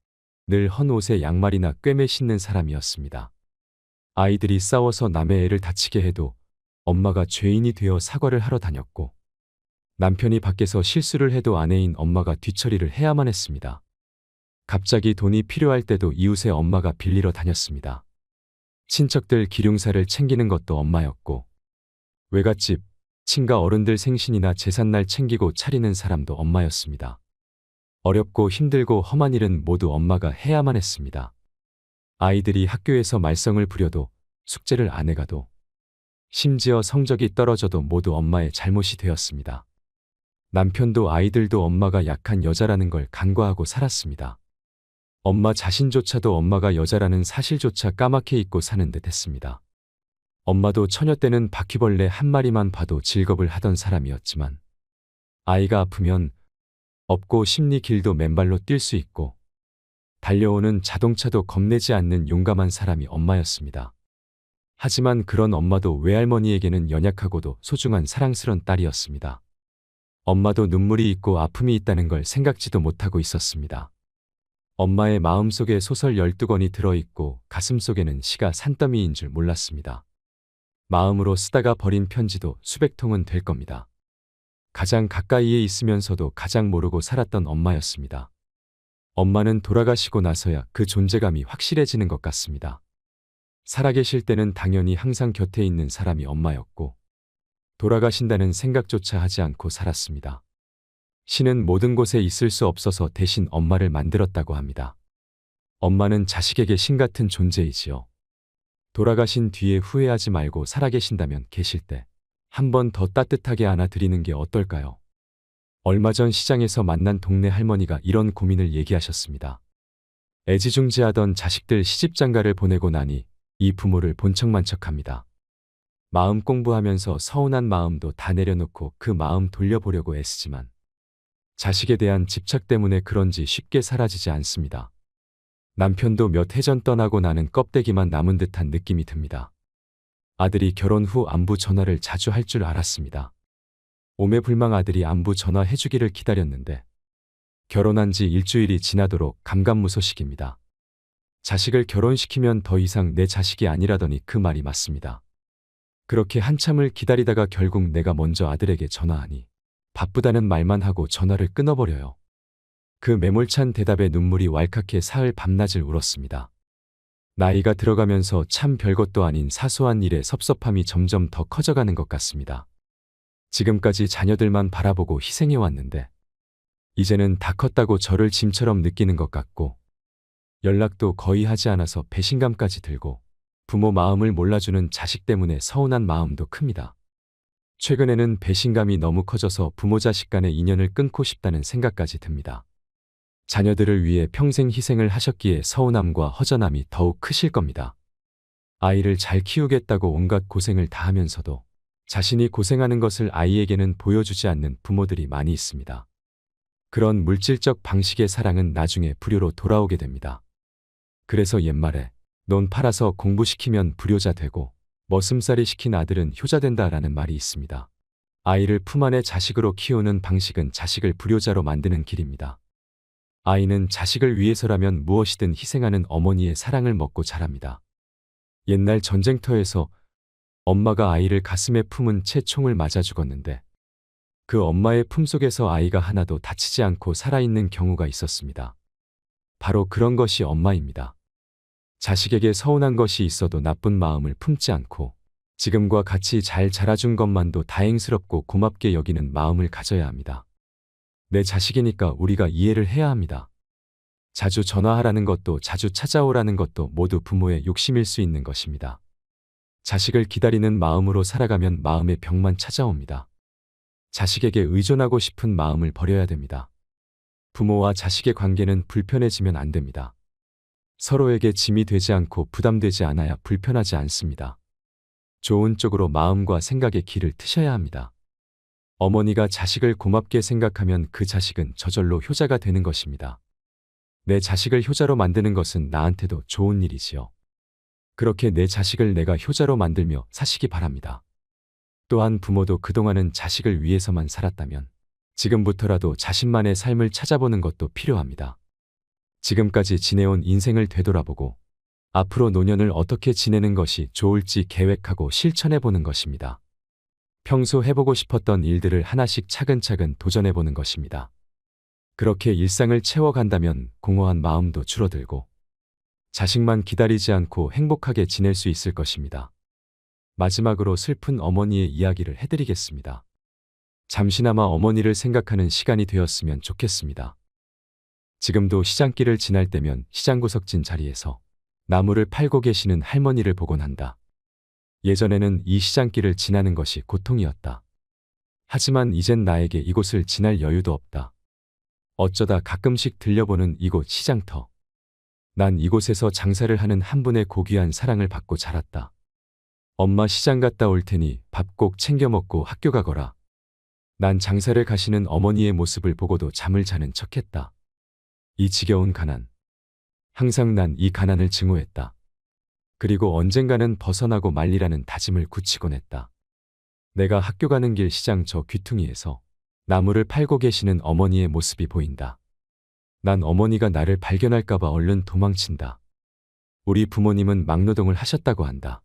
[SPEAKER 2] 늘 헌 옷에 양말이나 꿰매 신는 사람이었습니다. 아이들이 싸워서 남의 애를 다치게 해도 엄마가 죄인이 되어 사과를 하러 다녔고, 남편이 밖에서 실수를 해도 아내인 엄마가 뒤처리를 해야만 했습니다. 갑자기 돈이 필요할 때도 이웃의 엄마가 빌리러 다녔습니다. 친척들 기륭사를 챙기는 것도 엄마였고, 외갓집, 친가 어른들 생신이나 제삿날 챙기고 차리는 사람도 엄마였습니다. 어렵고 힘들고 험한 일은 모두 엄마가 해야만 했습니다. 아이들이 학교에서 말썽을 부려도 숙제를 안 해가도 심지어 성적이 떨어져도 모두 엄마의 잘못이 되었습니다. 남편도 아이들도 엄마가 약한 여자라는 걸 간과하고 살았습니다. 엄마 자신조차도 엄마가 여자라는 사실조차 까맣게 잊고 사는 듯 했습니다. 엄마도 처녀 때는 바퀴벌레 한 마리만 봐도 질겁을 하던 사람이었지만, 아이가 아프면 없고 심리 길도 맨발로 뛸 수 있고 달려오는 자동차도 겁내지 않는 용감한 사람이 엄마였습니다. 하지만 그런 엄마도 외할머니에게는 연약하고도 소중한 사랑스런 딸이었습니다. 엄마도 눈물이 있고 아픔이 있다는 걸 생각지도 못하고 있었습니다. 엄마의 마음속에 소설 12권이 들어있고 가슴속에는 시가 산더미인 줄 몰랐습니다. 마음으로 쓰다가 버린 편지도 수백 통은 될 겁니다. 가장 가까이에 있으면서도 가장 모르고 살았던 엄마였습니다. 엄마는 돌아가시고 나서야 그 존재감이 확실해지는 것 같습니다. 살아계실 때는 당연히 항상 곁에 있는 사람이 엄마였고, 돌아가신다는 생각조차 하지 않고 살았습니다. 신은 모든 곳에 있을 수 없어서 대신 엄마를 만들었다고 합니다. 엄마는 자식에게 신 같은 존재이지요. 돌아가신 뒤에 후회하지 말고 살아계신다면 계실 때 한 번 더 따뜻하게 안아드리는 게 어떨까요? 얼마 전 시장에서 만난 동네 할머니가 이런 고민을 얘기하셨습니다. 애지중지하던 자식들 시집장가를 보내고 나니 이 부모를 본 척만 척합니다. 마음 공부하면서 서운한 마음도 다 내려놓고 그 마음 돌려보려고 애쓰지만 자식에 대한 집착 때문에 그런지 쉽게 사라지지 않습니다. 남편도 몇 해 전 떠나고 나는 껍데기만 남은 듯한 느낌이 듭니다. 아들이 결혼 후 안부 전화를 자주 할 줄 알았습니다. 오매불망 아들이 안부 전화해주기를 기다렸는데 결혼한 지 일주일이 지나도록 감감무소식입니다. 자식을 결혼시키면 더 이상 내 자식이 아니라더니 그 말이 맞습니다. 그렇게 한참을 기다리다가 결국 내가 먼저 아들에게 전화하니 바쁘다는 말만 하고 전화를 끊어버려요. 그 매몰찬 대답에 눈물이 왈칵해 사흘 밤낮을 울었습니다. 나이가 들어가면서 참 별것도 아닌 사소한 일에 섭섭함이 점점 더 커져가는 것 같습니다. 지금까지 자녀들만 바라보고 희생해왔는데 이제는 다 컸다고 저를 짐처럼 느끼는 것 같고 연락도 거의 하지 않아서 배신감까지 들고 부모 마음을 몰라주는 자식 때문에 서운한 마음도 큽니다. 최근에는 배신감이 너무 커져서 부모 자식 간의 인연을 끊고 싶다는 생각까지 듭니다. 자녀들을 위해 평생 희생을 하셨기에 서운함과 허전함이 더욱 크실 겁니다. 아이를 잘 키우겠다고 온갖 고생을 다 하면서도 자신이 고생하는 것을 아이에게는 보여주지 않는 부모들이 많이 있습니다. 그런 물질적 방식의 사랑은 나중에 불효로 돌아오게 됩니다. 그래서 옛말에 논 팔아서 공부시키면 불효자 되고 머슴살이 시킨 아들은 효자 된다라는 말이 있습니다. 아이를 품 안에 자식으로 키우는 방식은 자식을 불효자로 만드는 길입니다. 아이는 자식을 위해서라면 무엇이든 희생하는 어머니의 사랑을 먹고 자랍니다. 옛날 전쟁터에서 엄마가 아이를 가슴에 품은 채 총을 맞아 죽었는데 그 엄마의 품속에서 아이가 하나도 다치지 않고 살아있는 경우가 있었습니다. 바로 그런 것이 엄마입니다. 자식에게 서운한 것이 있어도 나쁜 마음을 품지 않고 지금과 같이 잘 자라준 것만도 다행스럽고 고맙게 여기는 마음을 가져야 합니다. 내 자식이니까 우리가 이해를 해야 합니다. 자주 전화하라는 것도 자주 찾아오라는 것도 모두 부모의 욕심일 수 있는 것입니다. 자식을 기다리는 마음으로 살아가면 마음의 병만 찾아옵니다. 자식에게 의존하고 싶은 마음을 버려야 됩니다. 부모와 자식의 관계는 불편해지면 안 됩니다. 서로에게 짐이 되지 않고 부담되지 않아야 불편하지 않습니다. 좋은 쪽으로 마음과 생각의 길을 트셔야 합니다. 어머니가 자식을 고맙게 생각하면 그 자식은 저절로 효자가 되는 것입니다. 내 자식을 효자로 만드는 것은 나한테도 좋은 일이지요. 그렇게 내 자식을 내가 효자로 만들며 사시기 바랍니다. 또한 부모도 그동안은 자식을 위해서만 살았다면 지금부터라도 자신만의 삶을 찾아보는 것도 필요합니다. 지금까지 지내온 인생을 되돌아보고 앞으로 노년을 어떻게 지내는 것이 좋을지 계획하고 실천해보는 것입니다. 평소 해보고 싶었던 일들을 하나씩 차근차근 도전해보는 것입니다. 그렇게 일상을 채워간다면 공허한 마음도 줄어들고 자식만 기다리지 않고 행복하게 지낼 수 있을 것입니다. 마지막으로 슬픈 어머니의 이야기를 해드리겠습니다. 잠시나마 어머니를 생각하는 시간이 되었으면 좋겠습니다. 지금도 시장길을 지날 때면 시장 구석진 자리에서 나무를 팔고 계시는 할머니를 보곤 한다. 예전에는 이 시장길을 지나는 것이 고통이었다. 하지만 이젠 나에게 이곳을 지날 여유도 없다. 어쩌다 가끔씩 들려보는 이곳 시장터. 난 이곳에서 장사를 하는 한 분의 고귀한 사랑을 받고 자랐다. 엄마 시장 갔다 올 테니 밥 꼭 챙겨 먹고 학교 가거라. 난 장사를 가시는 어머니의 모습을 보고도 잠을 자는 척했다. 이 지겨운 가난. 항상 난 이 가난을 증오했다. 그리고 언젠가는 벗어나고 말리라는 다짐을 굳히곤 했다. 내가 학교 가는 길 시장 저 귀퉁이에서 나무를 팔고 계시는 어머니의 모습이 보인다. 난 어머니가 나를 발견할까봐 얼른 도망친다. 우리 부모님은 막노동을 하셨다고 한다.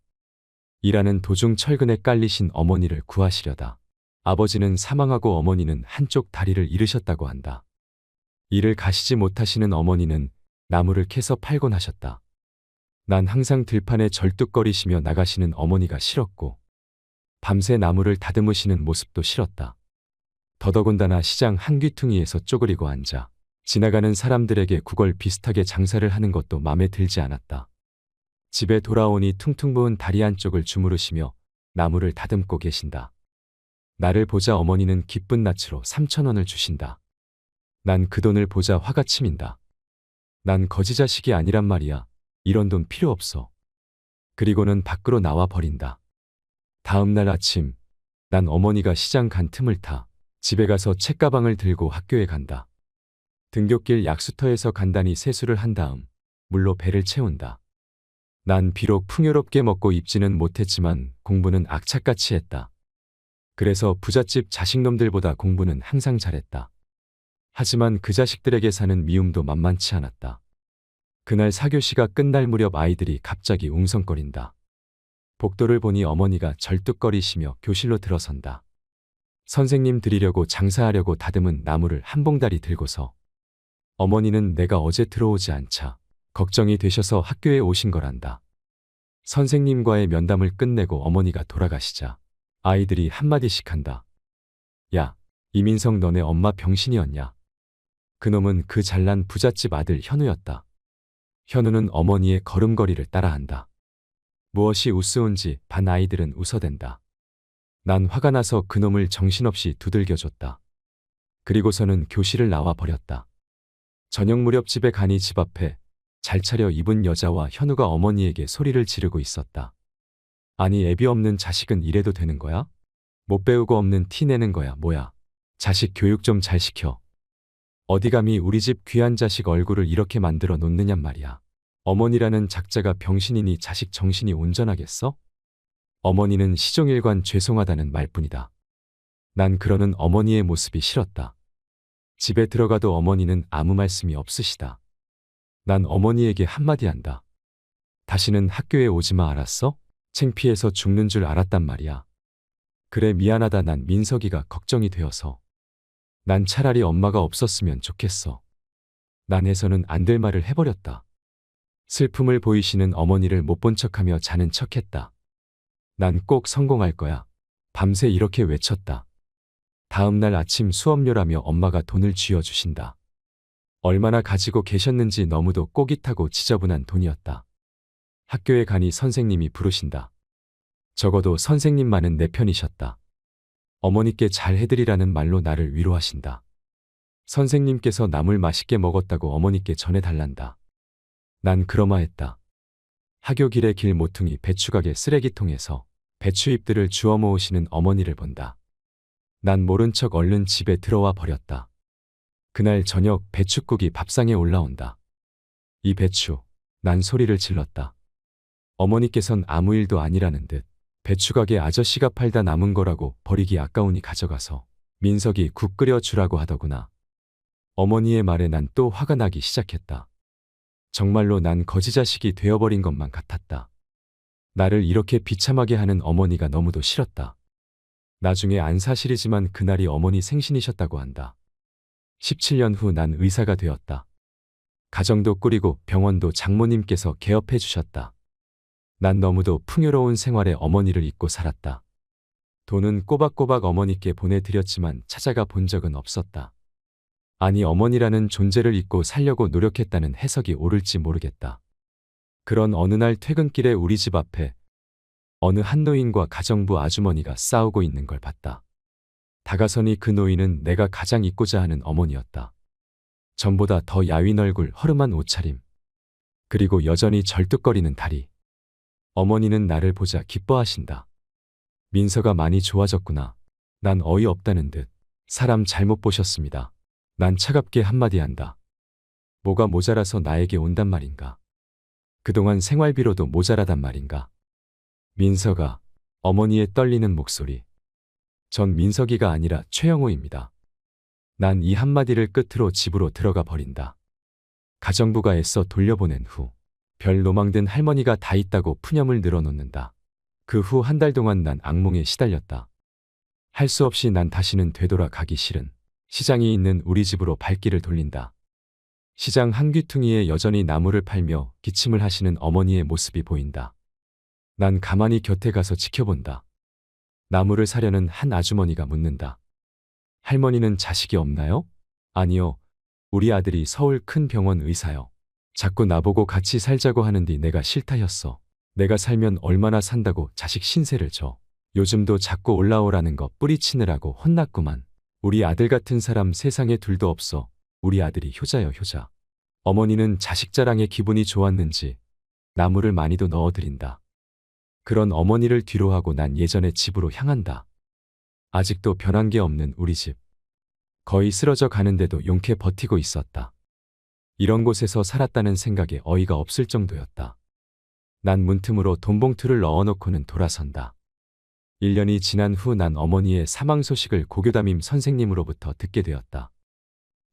[SPEAKER 2] 일하는 도중 철근에 깔리신 어머니를 구하시려다. 아버지는 사망하고 어머니는 한쪽 다리를 잃으셨다고 한다. 일을 가시지 못하시는 어머니는 나무를 캐서 팔곤 하셨다. 난 항상 들판에 절뚝거리시며 나가시는 어머니가 싫었고 밤새 나무를 다듬으시는 모습도 싫었다. 더더군다나 시장 한 귀퉁이에서 쪼그리고 앉아 지나가는 사람들에게 구걸 비슷하게 장사를 하는 것도 맘에 들지 않았다. 집에 돌아오니 퉁퉁 부은 다리 한쪽을 주무르시며 나무를 다듬고 계신다. 나를 보자 어머니는 기쁜 낯으로 3,000원을 주신다. 난 그 돈을 보자 화가 치민다. 난 거지 자식이 아니란 말이야. 이런 돈 필요 없어. 그리고는 밖으로 나와 버린다. 다음 날 아침, 난 어머니가 시장 간 틈을 타 집에 가서 책가방을 들고 학교에 간다. 등굣길 약수터에서 간단히 세수를 한 다음 물로 배를 채운다. 난 비록 풍요롭게 먹고 입지는 못했지만 공부는 악착같이 했다. 그래서 부잣집 자식놈들보다 공부는 항상 잘했다. 하지만 그 자식들에게 사는 미움도 만만치 않았다. 그날 4교시가 끝날 무렵 아이들이 갑자기 웅성거린다. 복도를 보니 어머니가 절뚝거리시며 교실로 들어선다. 선생님 드리려고 장사하려고 다듬은 나무를 한 봉다리 들고서 어머니는 내가 어제 들어오지 않자 걱정이 되셔서 학교에 오신 거란다. 선생님과의 면담을 끝내고 어머니가 돌아가시자 아이들이 한마디씩 한다. 야, 이민성 너네 엄마 병신이었냐? 그놈은 그 잘난 부잣집 아들 현우였다. 현우는 어머니의 걸음걸이를 따라한다. 무엇이 우스운지 반 아이들은 웃어댄다. 난 화가 나서 그놈을 정신없이 두들겨줬다. 그리고서는 교실을 나와 버렸다. 저녁 무렵 집에 가니 집 앞에 잘 차려 입은 여자와 현우가 어머니에게 소리를 지르고 있었다. 아니 애비 없는 자식은 이래도 되는 거야? 못 배우고 없는 티 내는 거야 뭐야? 자식 교육 좀 잘 시켜. 어디 감히 우리 집 귀한 자식 얼굴을 이렇게 만들어 놓느냔 말이야. 어머니라는 작자가 병신이니 자식 정신이 온전하겠어? 어머니는 시종일관 죄송하다는 말뿐이다. 난 그러는 어머니의 모습이 싫었다. 집에 들어가도 어머니는 아무 말씀이 없으시다. 난 어머니에게 한마디 한다. 다시는 학교에 오지 마 알았어? 창피해서 죽는 줄 알았단 말이야. 그래 미안하다 난 민석이가 걱정이 되어서. 난 차라리 엄마가 없었으면 좋겠어. 난 해서는 안 될 말을 해버렸다. 슬픔을 보이시는 어머니를 못 본 척하며 자는 척했다. 난 꼭 성공할 거야. 밤새 이렇게 외쳤다. 다음 날 아침 수업료라며 엄마가 돈을 쥐어주신다. 얼마나 가지고 계셨는지 너무도 꼬깃하고 지저분한 돈이었다. 학교에 가니 선생님이 부르신다. 적어도 선생님만은 내 편이셨다. 어머니께 잘 해드리라는 말로 나를 위로하신다. 선생님께서 나물 맛있게 먹었다고 어머니께 전해달란다. 난 그러마했다. 학교 길의 길 모퉁이 배추가게 쓰레기통에서 배추잎들을 주워 모으시는 어머니를 본다. 난 모른 척 얼른 집에 들어와 버렸다. 그날 저녁 배춧국이 밥상에 올라온다. 이 배추, 난 소리를 질렀다. 어머니께선 아무 일도 아니라는 듯 배추가게 아저씨가 팔다 남은 거라고 버리기 아까우니 가져가서 민석이 국 끓여 주라고 하더구나. 어머니의 말에 난 또 화가 나기 시작했다. 정말로 난 거지 자식이 되어버린 것만 같았다. 나를 이렇게 비참하게 하는 어머니가 너무도 싫었다. 나중에 안 사실이지만 그날이 어머니 생신이셨다고 한다. 17년 후 난 의사가 되었다. 가정도 꾸리고 병원도 장모님께서 개업해 주셨다. 난 너무도 풍요로운 생활에 어머니를 잊고 살았다. 돈은 꼬박꼬박 어머니께 보내드렸지만 찾아가 본 적은 없었다. 아니 어머니라는 존재를 잊고 살려고 노력했다는 해석이 옳을지 모르겠다. 그런 어느 날 퇴근길에 우리 집 앞에 어느 한 노인과 가정부 아주머니가 싸우고 있는 걸 봤다. 다가서니 그 노인은 내가 가장 잊고자 하는 어머니였다. 전보다 더 야윈 얼굴, 허름한 옷차림, 그리고 여전히 절뚝거리는 다리. 어머니는 나를 보자 기뻐하신다. 민서가 많이 좋아졌구나. 난 어이없다는 듯 사람 잘못 보셨습니다. 난 차갑게 한마디 한다. 뭐가 모자라서 나에게 온단 말인가. 그동안 생활비로도 모자라단 말인가. 민서가, 어머니의 떨리는 목소리. 전 민석이가 아니라 최영호입니다. 난 이 한마디를 끝으로 집으로 들어가 버린다. 가정부가 애써 돌려보낸 후 별 노망든 할머니가 다 있다고 푸념을 늘어놓는다. 그 후 한 달 동안 난 악몽에 시달렸다. 할 수 없이 난 다시는 되돌아가기 싫은 시장이 있는 우리 집으로 발길을 돌린다. 시장 한 귀퉁이에 여전히 나무를 팔며 기침을 하시는 어머니의 모습이 보인다. 난 가만히 곁에 가서 지켜본다. 나무를 사려는 한 아주머니가 묻는다. 할머니는 자식이 없나요? 아니요. 우리 아들이 서울 큰 병원 의사요. 자꾸 나보고 같이 살자고 하는데 내가 싫다였어. 내가 살면 얼마나 산다고 자식 신세를 져. 요즘도 자꾸 올라오라는 거 뿌리치느라고 혼났구만. 우리 아들 같은 사람 세상에 둘도 없어. 우리 아들이 효자여 효자. 어머니는 자식 자랑에 기분이 좋았는지 나무를 많이도 넣어드린다. 그런 어머니를 뒤로하고 난 예전의 집으로 향한다. 아직도 변한 게 없는 우리 집. 거의 쓰러져 가는데도 용케 버티고 있었다. 이런 곳에서 살았다는 생각에 어이가 없을 정도였다. 난 문틈으로 돈봉투를 넣어놓고는 돌아선다. 1년이 지난 후 난 어머니의 사망 소식을 고교담임 선생님으로부터 듣게 되었다.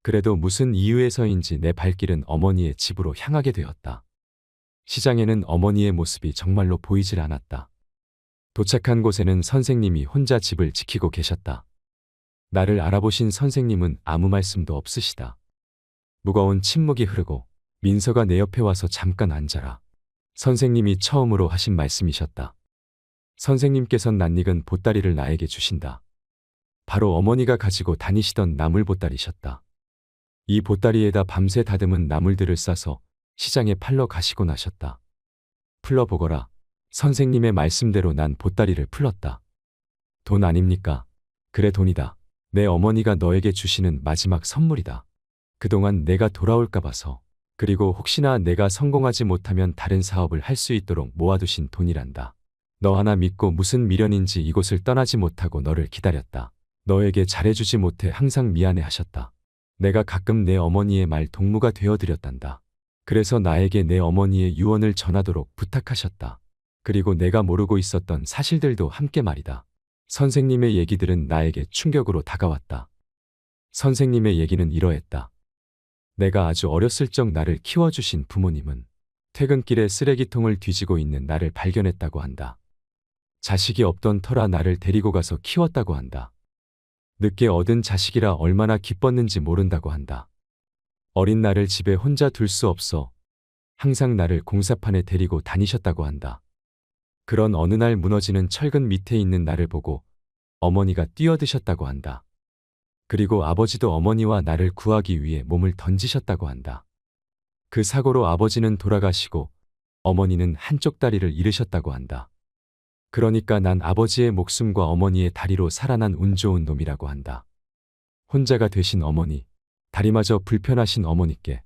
[SPEAKER 2] 그래도 무슨 이유에서인지 내 발길은 어머니의 집으로 향하게 되었다. 시장에는 어머니의 모습이 정말로 보이질 않았다. 도착한 곳에는 선생님이 혼자 집을 지키고 계셨다. 나를 알아보신 선생님은 아무 말씀도 없으시다. 무거운 침묵이 흐르고 민서가 내 옆에 와서 잠깐 앉아라. 선생님이 처음으로 하신 말씀이셨다. 선생님께선 낯익은 보따리를 나에게 주신다. 바로 어머니가 가지고 다니시던 나물 보따리셨다. 이 보따리에다 밤새 다듬은 나물들을 싸서 시장에 팔러 가시고 나셨다. 풀러보거라. 선생님의 말씀대로 난 보따리를 풀렀다. 돈 아닙니까? 그래 돈이다. 내 어머니가 너에게 주시는 마지막 선물이다. 그동안 내가 돌아올까 봐서, 그리고 혹시나 내가 성공하지 못하면 다른 사업을 할 수 있도록 모아두신 돈이란다. 너 하나 믿고 무슨 미련인지 이곳을 떠나지 못하고 너를 기다렸다. 너에게 잘해주지 못해 항상 미안해 하셨다. 내가 가끔 내 어머니의 말 동무가 되어드렸단다. 그래서 나에게 내 어머니의 유언을 전하도록 부탁하셨다. 그리고 내가 모르고 있었던 사실들도 함께 말이다. 선생님의 얘기들은 나에게 충격으로 다가왔다. 선생님의 얘기는 이러했다. 내가 아주 어렸을 적 나를 키워주신 부모님은 퇴근길에 쓰레기통을 뒤지고 있는 나를 발견했다고 한다. 자식이 없던 터라 나를 데리고 가서 키웠다고 한다. 늦게 얻은 자식이라 얼마나 기뻤는지 모른다고 한다. 어린 나를 집에 혼자 둘 수 없어 항상 나를 공사판에 데리고 다니셨다고 한다. 그런 어느 날 무너지는 철근 밑에 있는 나를 보고 어머니가 뛰어드셨다고 한다. 그리고 아버지도 어머니와 나를 구하기 위해 몸을 던지셨다고 한다. 그 사고로 아버지는 돌아가시고 어머니는 한쪽 다리를 잃으셨다고 한다. 그러니까 난 아버지의 목숨과 어머니의 다리로 살아난 운 좋은 놈이라고 한다. 혼자가 되신 어머니, 다리마저 불편하신 어머니께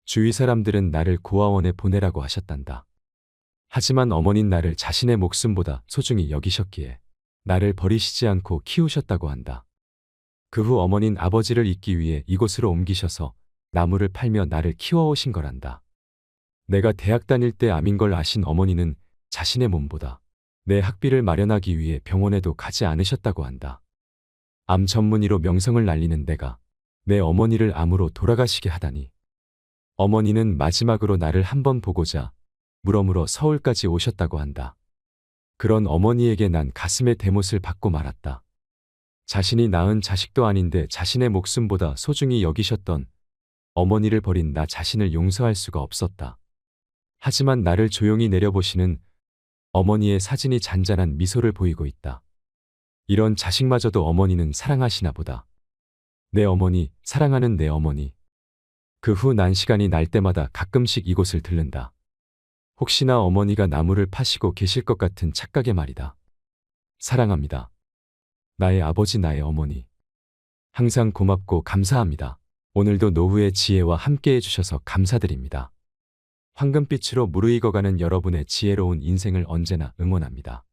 [SPEAKER 2] 주위 사람들은 나를 고아원에 보내라고 하셨단다. 하지만 어머닌 나를 자신의 목숨보다 소중히 여기셨기에 나를 버리시지 않고 키우셨다고 한다. 그 후 어머닌 아버지를 잊기 위해 이곳으로 옮기셔서 나무를 팔며 나를 키워오신 거란다. 내가 대학 다닐 때 암인 걸 아신 어머니는 자신의 몸보다 내 학비를 마련하기 위해 병원에도 가지 않으셨다고 한다. 암 전문의로 명성을 날리는 내가 내 어머니를 암으로 돌아가시게 하다니. 어머니는 마지막으로 나를 한번 보고자 물어물어 서울까지 오셨다고 한다. 그런 어머니에게 난 가슴에 대못을 받고 말았다. 자신이 낳은 자식도 아닌데 자신의 목숨보다 소중히 여기셨던 어머니를 버린 나 자신을 용서할 수가 없었다. 하지만 나를 조용히 내려보시는 어머니의 사진이 잔잔한 미소를 보이고 있다. 이런 자식마저도 어머니는 사랑하시나 보다. 내 어머니, 사랑하는 내 어머니. 그 후 난 시간이 날 때마다 가끔씩 이곳을 들른다. 혹시나 어머니가 나무를 파시고 계실 것 같은 착각에 말이다. 사랑합니다. 나의 아버지, 나의 어머니. 항상 고맙고 감사합니다. 오늘도 노후의 지혜와 함께 해주셔서 감사드립니다. 황금빛으로 무르익어가는 여러분의 지혜로운 인생을 언제나 응원합니다.